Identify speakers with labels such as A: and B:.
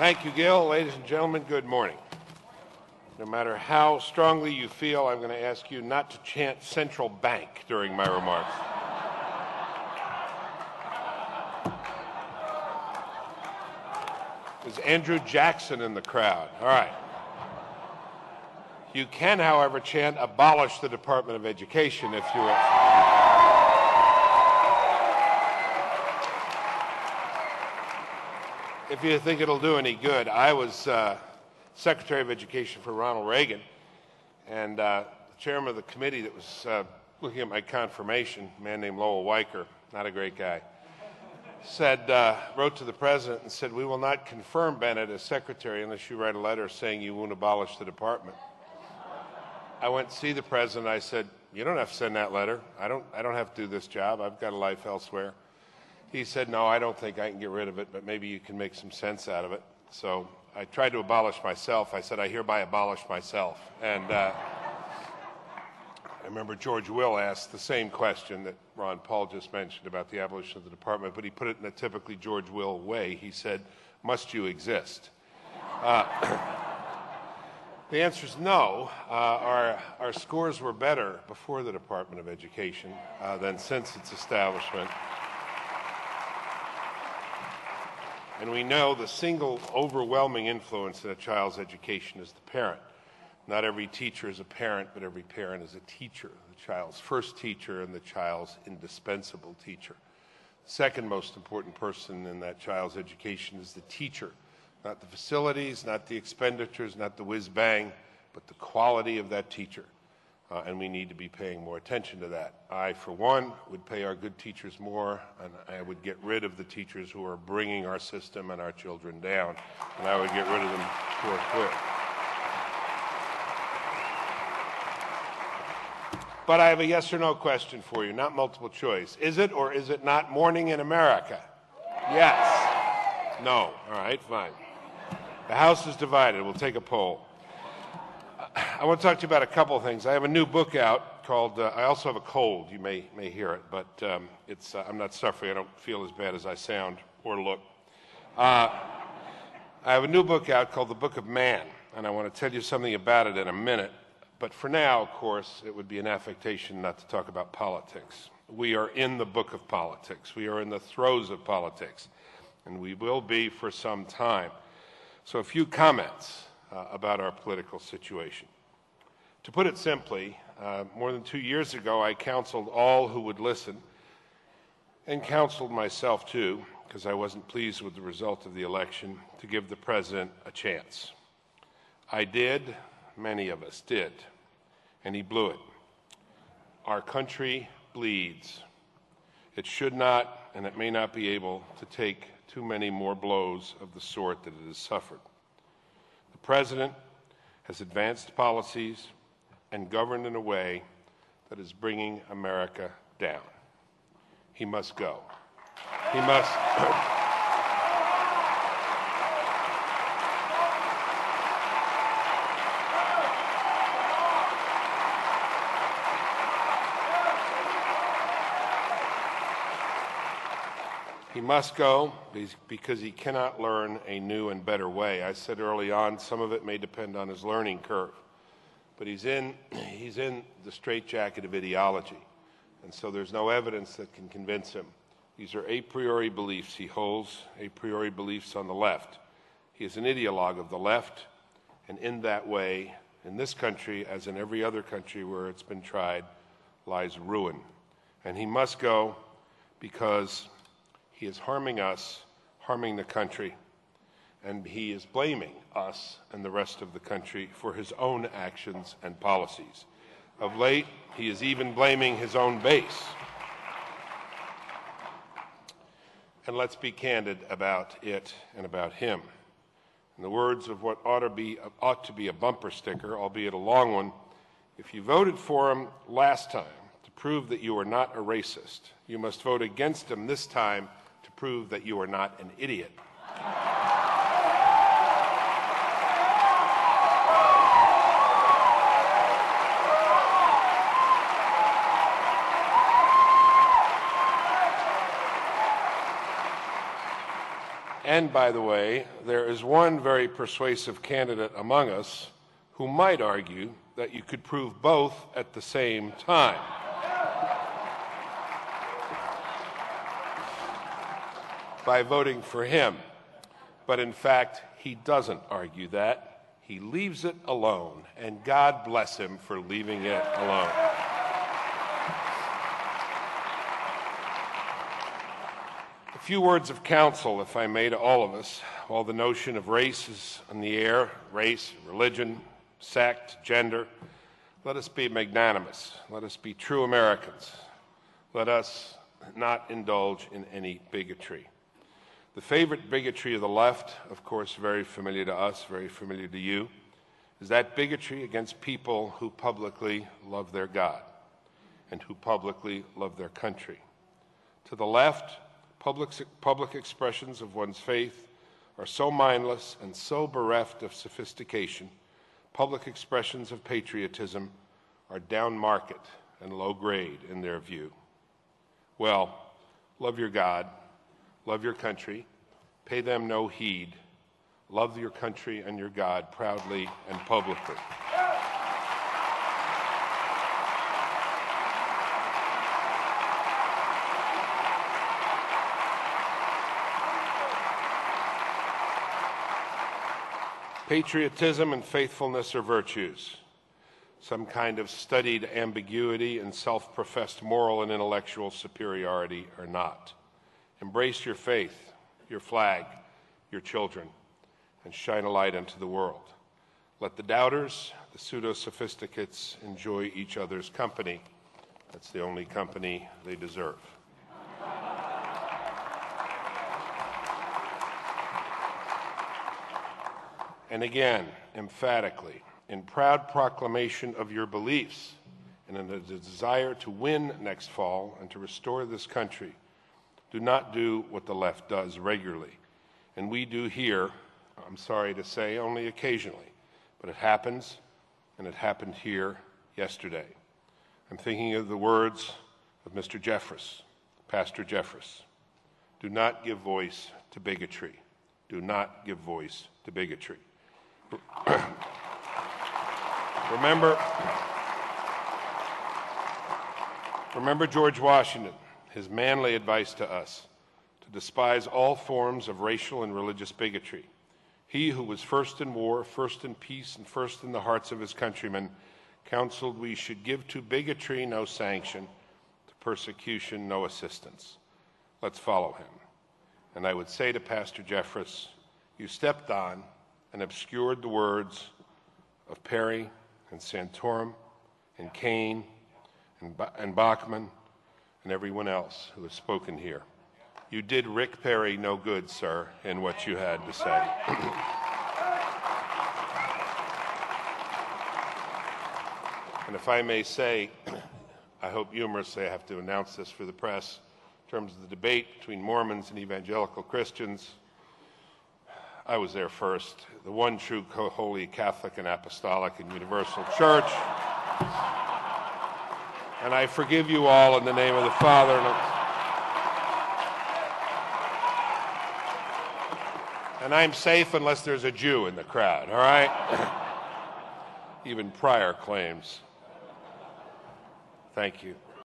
A: Thank you, Gil. Ladies and gentlemen, good morning. No matter how strongly you feel, I'm going to ask you not to chant Central Bank during my remarks. There's Andrew Jackson in the crowd. All right. You can, however, chant abolish the Department of Education if you wish. If you think it'll do any good. I was Secretary of Education for Ronald Reagan, and the chairman of the committee that was looking at my confirmation, a man named Lowell Weicker, not a great guy, wrote to the president and said, "We will not confirm Bennett as secretary unless you write a letter saying you won't abolish the department." I went to see the president. I said, "You don't have to send that letter. I don't have to do this job. I've got a life elsewhere." He said, "No, I don't think I can get rid of it, but maybe you can make some sense out of it." So I tried to abolish myself. I said, "I hereby abolish myself." And I remember George Will asked the same question that Ron Paul just mentioned about the abolition of the department, but he put it in a typically George Will way. He said, "Must you exist?" The answer is no. Our scores were better before the Department of Education than since its establishment. And we know the single overwhelming influence in a child's education is the parent. Not every teacher is a parent, but every parent is a teacher, the child's first teacher and the child's indispensable teacher. The second most important person in that child's education is the teacher, not the facilities, not the expenditures, not the whiz-bang, but the quality of that teacher. And we need to be paying more attention to that. I, for one, would pay our good teachers more, and I would get rid of the teachers who are bringing our system and our children down, and I would get rid of them forthwith. But I have a yes or no question for you, not multiple choice. Is it or is it not morning in America? Yes. No. All right, fine. The House is divided. We'll take a poll. I want to talk to you about a couple of things. I have a new book out called, I also have a cold. You may hear it, but I'm not suffering. I don't feel as bad as I sound or look. I have a new book out called The Book of Man, and I want to tell you something about it in a minute. But for now, of course, it would be an affectation not to talk about politics. We are in the book of politics. We are in the throes of politics, and we will be for some time. So a few comments about our political situation. To put it simply, more than 2 years ago, I counseled all who would listen, and counseled myself too, because I wasn't pleased with the result of the election, to give the president a chance. I did, many of us did, and he blew it. Our country bleeds. It should not, and it may not be able to take too many more blows of the sort that it has suffered. The president has advanced policies and governed in a way that is bringing America down. He must go. He must. He must go because he cannot learn a new and better way. I said early on, some of it may depend on his learning curve, but he's in the straitjacket of ideology, and so there's no evidence that can convince him. These are a priori beliefs he holds, a priori beliefs on the left. He is an ideologue of the left, and in that way, in this country, as in every other country where it's been tried, lies ruin. And he must go because he is harming us, harming the country, and he is blaming us and the rest of the country for his own actions and policies. Of late, he is even blaming his own base. And let's be candid about it and about him. In the words of what ought to be a bumper sticker, albeit a long one, if you voted for him last time to prove that you are not a racist, you must vote against him this time to prove that you are not an idiot. And by the way, there is one very persuasive candidate among us who might argue that you could prove both at the same time. By voting for him. But in fact, he doesn't argue that. He leaves it alone, and God bless him for leaving it alone. A few words of counsel, if I may, to all of us. While the notion of race is in the air, race, religion, sect, gender, let us be magnanimous. Let us be true Americans. Let us not indulge in any bigotry. The favorite bigotry of the left, of course, very familiar to us, very familiar to you, is that bigotry against people who publicly love their God and who publicly love their country. To the left, public expressions of one's faith are so mindless and so bereft of sophistication, public expressions of patriotism are down market and low grade in their view. Well, love your God, love your country, pay them no heed, love your country and your God proudly and publicly. Patriotism and faithfulness are virtues. Some kind of studied ambiguity and self-professed moral and intellectual superiority are not. Embrace your faith, your flag, your children, and shine a light into the world. Let the doubters, the pseudo-sophisticates, enjoy each other's company. That's the only company they deserve. And again, emphatically, in proud proclamation of your beliefs and in a desire to win next fall and to restore this country, do not do what the left does regularly. And we do here, I'm sorry to say, only occasionally. But it happens, and it happened here yesterday. I'm thinking of the words of Mr. Jeffress, Pastor Jeffress. Do not give voice to bigotry. Do not give voice to bigotry. Remember George Washington, his manly advice to us, to despise all forms of racial and religious bigotry. He who was first in war, first in peace, and first in the hearts of his countrymen, counseled we should give to bigotry no sanction, to persecution no assistance. Let's follow him. And I would say to Pastor Jeffress, you stepped on and obscured the words of Perry and Santorum and Kane and Bachman and everyone else who has spoken here. You did Rick Perry no good, sir, in what you had to say. And if I may say, I hope humorously I have to announce this for the press, in terms of the debate between Mormons and evangelical Christians, I was there first. The one true holy Catholic and Apostolic and Universal Church. And I forgive you all in the name of the Father and I'm safe unless there's a Jew in the crowd, all right? Even prior claims. Thank you.